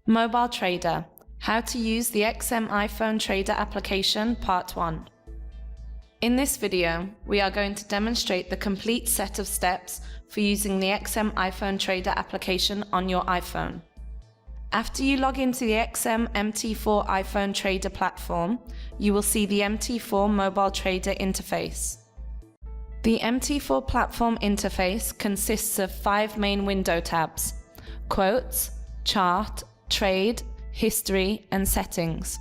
Mobile Trader: How to use the XM iPhone Trader application, Part 1. In this video, we are going to demonstrate the complete set of steps for using the XM iPhone Trader application on your iPhone. After you log into the XM MT4 iPhone Trader platform, you will see the MT4 Mobile Trader interface. The MT4 platform interface consists of 5 main window tabs: Quotes, Chart, Trade, History, and Settings.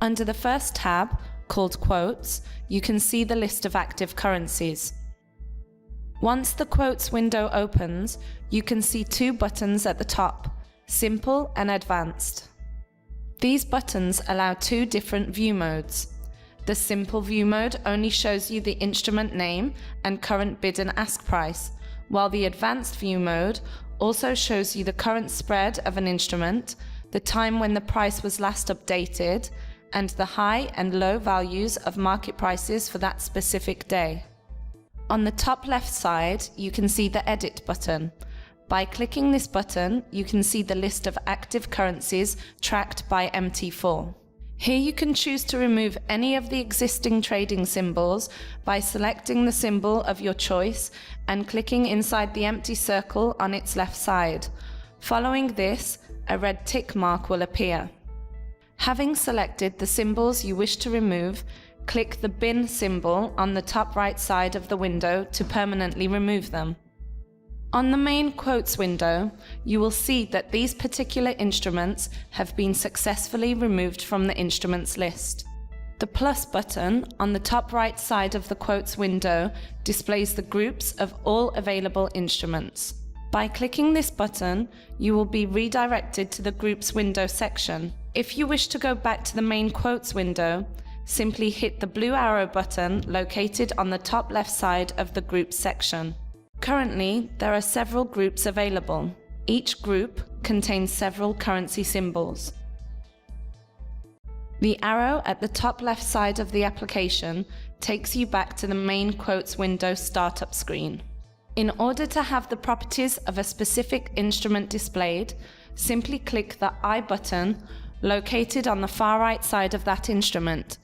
Under the first tab, called Quotes, you can see the list of active currencies. Once the Quotes window opens, you can see 2 buttons at the top: Simple and Advanced. These buttons allow 2 different view modes. The Simple view mode only shows you the instrument name and current bid and ask price, while the Advanced view mode also shows you the current spread of an instrument, the time when the price was last updated, and the high and low values of market prices for that specific day. On the top left side, you can see the Edit button. By clicking this button, you can see the list of active currencies tracked by MT4. Here you can choose to remove any of the existing trading symbols by selecting the symbol of your choice and clicking inside the empty circle on its left side. Following this, a red tick mark will appear. Having selected the symbols you wish to remove, click the bin symbol on the top right side of the window to permanently remove them. On the main Quotes window, you will see that these particular instruments have been successfully removed from the instruments list. The plus button on the top right side of the Quotes window displays the groups of all available instruments. By clicking this button, you will be redirected to the Groups window section. If you wish to go back to the main Quotes window, simply hit the blue arrow button located on the top left side of the Groups section. Currently, there are several groups available. Each group contains several currency symbols. The arrow at the top left side of the application takes you back to the main Quotes window startup screen. In order to have the properties of a specific instrument displayed, simply click the I button located on the far right side of that instrument.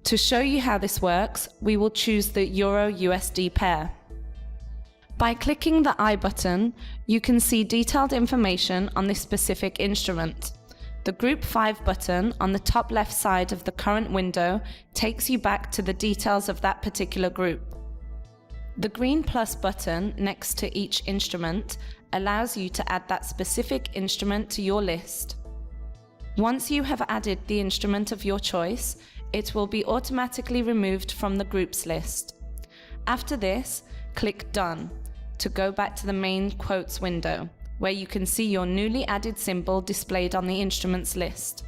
To show you how this works, we will choose the Euro-USD pair. By clicking the I button, you can see detailed information on this specific instrument. The Group 5 button on the top left side of the current window takes you back to the details of that particular group. The green plus button next to each instrument allows you to add that specific instrument to your list. Once you have added the instrument of your choice, it will be automatically removed from the groups list. After this, click Done to go back to the main Quotes window, where you can see your newly added symbol displayed on the instruments list.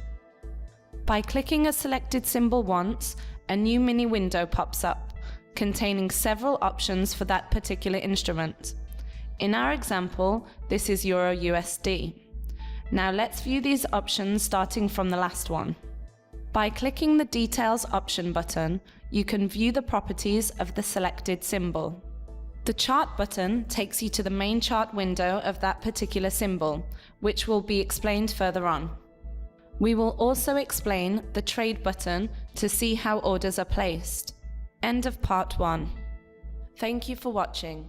By clicking a selected symbol once, a new mini window pops up, containing several options for that particular instrument. In our example, this is Euro-USD. Now let's view these options starting from the last one. By clicking the Details option button, you can view the properties of the selected symbol. The Chart button takes you to the main chart window of that particular symbol, which will be explained further on. We will also explain the Trade button to see how orders are placed. End of Part 1. Thank you for watching.